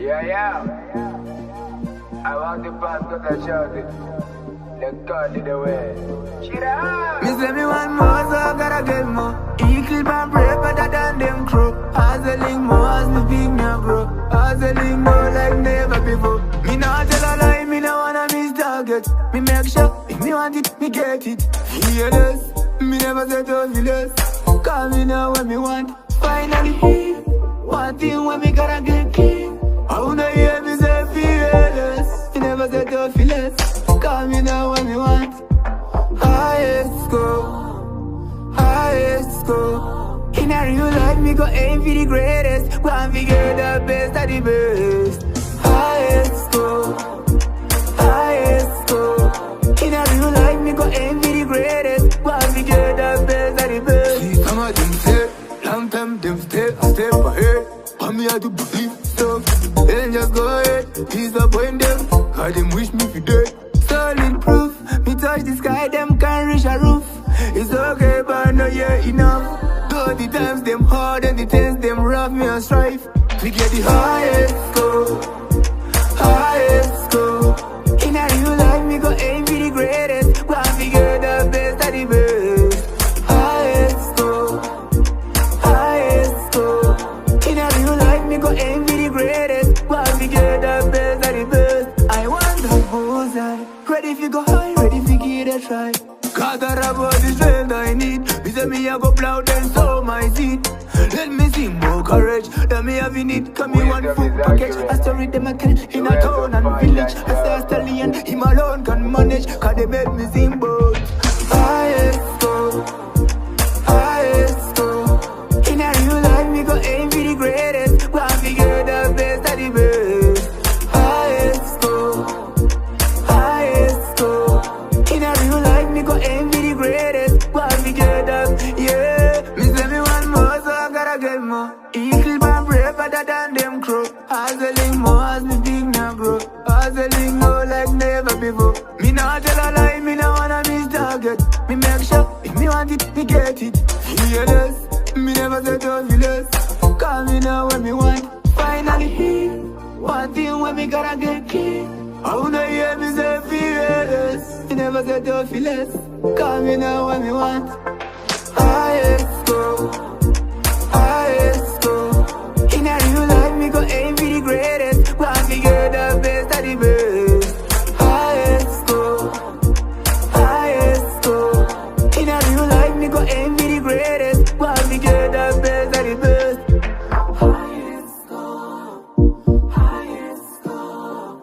Yeah, yeah. I want the pass, got I shout it. Let's call it away. Shit up! Me say me want more, so I gotta get more. Eagle and brave, better than them crow. Hustling more as me big now grow. Hustling more like never before. Me not tell a lie, me no wanna miss target. Me make sure, if me want it, me get it. Fearless, me never say to feel less. Call me now when me want. Finally, one thing when me gotta get key. I wanna hear me say fearless. Me never say to feel less. Call me now when me want. Highest score. In a real life, me go aim for the greatest. One figure the best of the best. Highest score. In a real life, me go aim for the greatest. One figure the best of the best. See some of them say, long time them stay a step ahead. For me I do believe stuff. Then just go ahead, disappoint them. Cause them wish me for dead. Solid proof, me touch the sky, them can't reach a roof. It's okay, but not yet enough. Though the times them hard and the tense them rough, me on strife. We get the highest score. In a real life, me go aim for the greatest. One figure the best of the best. Highest score. In a real life, me go aim for the greatest. One figure the best of the best. I want the bullseye. Ready if you go high, ready if you give it a try. Cause I have all the strength I need. Me say me a go plow and sow my seed. Let me see more courage that me have in it. Come me one food package. I story them I can in a town and village. I say a stallion, him alone can manage. Cause they make me sing both. Highest score. In a real life me go aim for the greatest. One figure the best of the best. Highest score. In a real life me go aim for the greatest. One figure the, yeah. Me say me want more, so I gotta get more. Eagle and brave, better than them crow. Hustling more as me big now grow. Hustling more like never before. Me not tell a lie, me no wanna miss target. Me make sure, if me want it, me get it. Fearless, me never say to feel less. Call me now when me want. Finally, one thing when me gotta get key. I wanna hear me say fearless. Me never say to feel less. Call me now when me want. Highest score. In a real life, me go aim for the greatest. One figure the best of the best. Highest score. In a real life, me go aim for the greatest. One figure the best of the best. Highest score. Highest score.